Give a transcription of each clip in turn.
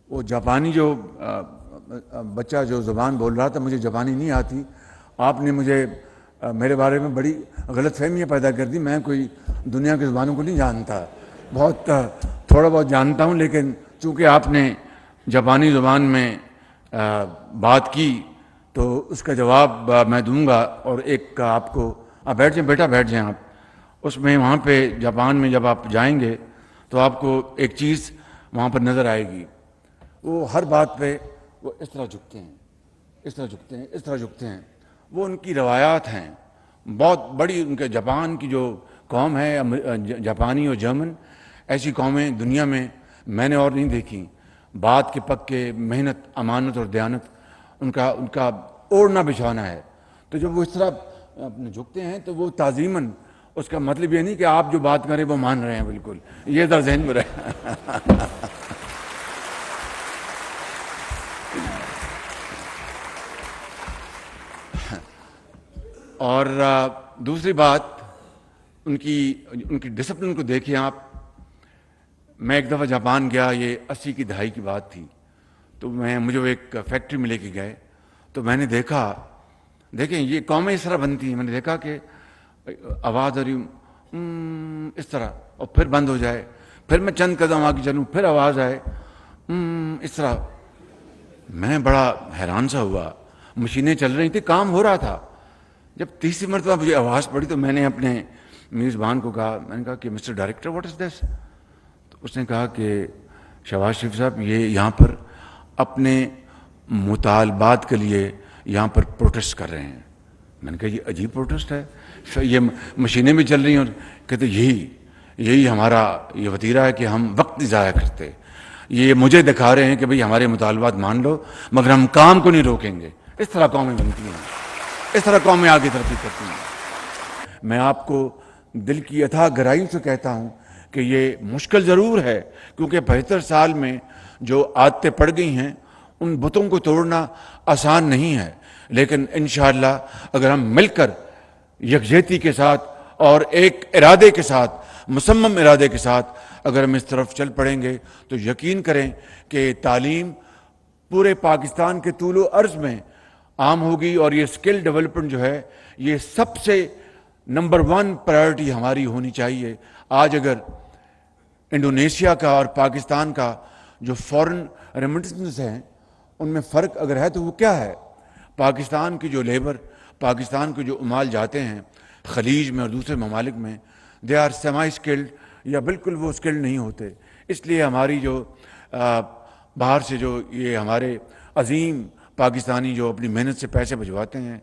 وہ جاپانی جو بچہ جو زبان بول رہا تھا، مجھے جاپانی نہیں آتی، آپ نے مجھے میرے بارے میں بڑی غلط فہمیاں پیدا کر دی. میں کوئی دنیا کی زبانوں کو نہیں جانتا، بہت تھوڑا بہت جانتا ہوں، لیکن چونکہ آپ نے جاپانی زبان میں بات کی تو اس کا جواب میں دوں گا. اور ایک آپ کو، آپ بیٹھ جائیں بیٹا، بیٹھ جائیں آپ. اس میں وہاں پہ جاپان میں جب آپ جائیں گے تو آپ کو ایک چیز وہاں پر نظر آئے گی. وہ ہر بات پہ وہ اس طرح جھکتے ہیں، اس طرح جھکتے ہیں، اس طرح جھکتے ہیں. وہ ان کی روایات ہیں بہت بڑی. ان کے جاپان کی جو قوم ہے، جاپانی اور جرمن، ایسی قومیں دنیا میں میں نے اور نہیں دیکھی. بات کے پکے، محنت، امانت اور دیانت ان کا اوڑھنا بچھانا ہے. تو جب وہ اس طرح اپنے جھکتے ہیں تو وہ تعظیماً، اس کا مطلب یہ نہیں کہ آپ جو بات کریں وہ مان رہے ہیں، بالکل یہ در ذہن میں رہے. اور دوسری بات، ان کی ڈسپلن کو دیکھیں آپ. میں ایک دفعہ جاپان گیا، یہ 80 کی دہائی کی بات تھی. تو مجھے ایک فیکٹری میں لے کے گئے تو میں نے دیکھیں یہ قومیں اس طرح بنتی ہیں. میں نے دیکھا کہ آواز آ رہی اس طرح، اور پھر بند ہو جائے، پھر میں چند قدم آگے چلوں پھر آواز آئے اس طرح. میں بڑا حیران سا ہوا. مشینیں چل رہی تھیں، کام ہو رہا تھا. جب تیسری مرتبہ مجھے آواز پڑی تو میں نے اپنے میزبان کو کہا، میں نے کہا کہ مسٹر ڈائریکٹر واٹ از دس؟ تو اس نے کہا کہ شہباز شریف صاحب، یہ یہاں پر اپنے مطالبات کے لیے یہاں پر پروٹیسٹ کر رہے ہیں. میں نے کہا یہ عجیب پروٹیسٹ ہے، یہ مشینیں بھی چل رہی ہیں. اور کہتے یہی ہمارا یہ وتیرہ ہے کہ ہم وقت نہیں ضائع کرتے. یہ مجھے دکھا رہے ہیں کہ بھئی ہمارے مطالبات مان لو، مگر ہم کام کو نہیں روکیں گے. اس طرح قومیں بنتی ہیں، اس طرح قومیں آگے ترقی کرتی ہیں. میں آپ کو دل کی اتھا گہرائیوں سے کہتا ہوں کہ یہ مشکل ضرور ہے، کیونکہ 75 سال میں جو عادتیں پڑ گئی ہیں ان بتوں کو توڑنا آسان نہیں ہے. لیکن انشاءاللہ اگر ہم مل کر یکجہتی کے ساتھ اور ایک ارادے کے ساتھ، مصمم ارادے کے ساتھ اگر ہم اس طرف چل پڑیں گے تو یقین کریں کہ تعلیم پورے پاکستان کے طول و عرض میں عام ہوگی. اور یہ اسکل ڈیولپمنٹ جو ہے، یہ سب سے نمبر 1 پرائیورٹی ہماری ہونی چاہیے. آج اگر انڈونیشیا کا اور پاکستان کا جو فورن ریمیٹنس ہیں ان میں فرق اگر ہے تو وہ کیا ہے؟ پاکستان کی جو لیبر، پاکستان کے جو عمال جاتے ہیں خلیج میں اور دوسرے ممالک میں، دے آر سیمی اسکلڈ، یا بالکل وہ اسکلڈ نہیں ہوتے. اس لیے ہماری جو باہر سے جو یہ ہمارے عظیم پاکستانی جو اپنی محنت سے پیسے بھجواتے ہیں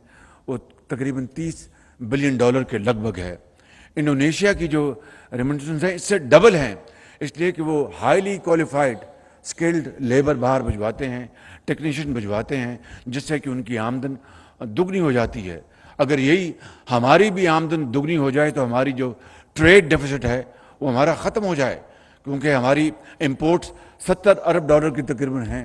وہ تقریباً $30 بلین کے لگ بھگ ہے. انڈونیشیا کی جو ریمیٹنس ہیں اس سے ڈبل ہیں، اس لیے کہ وہ ہائیلی کوالیفائڈ اسکلڈ لیبر باہر بھجواتے ہیں، ٹیکنیشین بھجواتے ہیں، جس سے کہ ان کی آمدن دگنی ہو جاتی ہے. اگر یہی ہماری بھی آمدن دگنی ہو جائے تو ہماری جو ٹریڈ ڈیفیسٹ ہے وہ ہمارا ختم ہو جائے، کیونکہ ہماری امپورٹس $70 ارب کی تقریباً ہیں.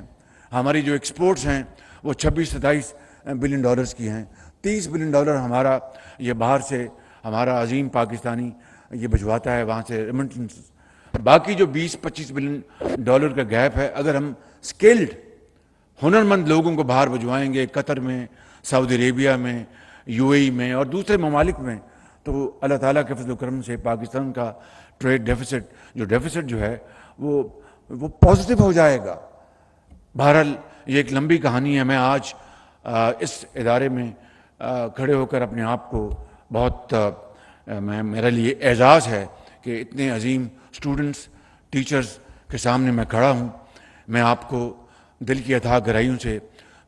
ہماری جو ایکسپورٹس ہیں وہ 26-27 بلین ڈالرز کی ہیں. $30 بلین ہمارا یہ باہر سے ہمارا عظیم پاکستانی یہ بھجواتا ہے وہاں سے ریمیٹنس. باقی جو 20-25 بلین کا گیپ ہے، اگر ہم اسکلڈ ہنرمند لوگوں کو باہر بھجوائیں گے، قطر میں، سعودی عربیہ میں، UAE میں اور دوسرے ممالک میں، تو اللہ تعالیٰ کے فضل و کرم سے پاکستان کا ٹریڈ ڈیفیسٹ جو ہے وہ پازیٹیو ہو جائے گا. بہرحال یہ ایک لمبی کہانی ہے. میں آج اس ادارے میں کھڑے ہو کر اپنے آپ کو بہت میرے لیے اعزاز ہے کہ اتنے عظیم اسٹوڈنٹس، ٹیچرز کے سامنے میں کھڑا ہوں. میں آپ کو دل کی اتھا گہرائیوں سے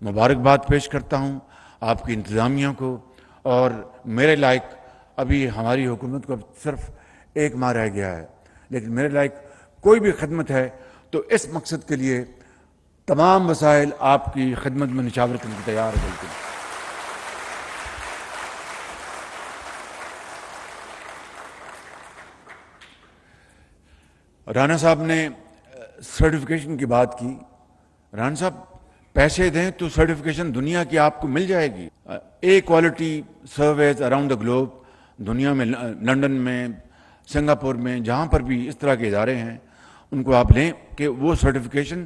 مبارکباد پیش کرتا ہوں، آپ کی انتظامیہ کو. اور میرے لائق ابھی ہماری حکومت کو صرف 1 ماہ رہ گیا ہے، لیکن میرے لائق کوئی بھی خدمت ہے تو اس مقصد کے لیے تمام وسائل آپ کی خدمت میں نچھاور کرنے کو تیار ہے. بالکل رانا صاحب نے سرٹیفکیشن کی بات کی. رانا صاحب پیسے دیں تو سرٹیفکیشن دنیا کی آپ کو مل جائے گی. A quality services around the globe, دنیا میں، لنڈن میں، سنگاپور میں، جہاں پر بھی اس طرح کے ادارے ہیں ان کو آپ لیں کہ وہ سرٹیفکیشن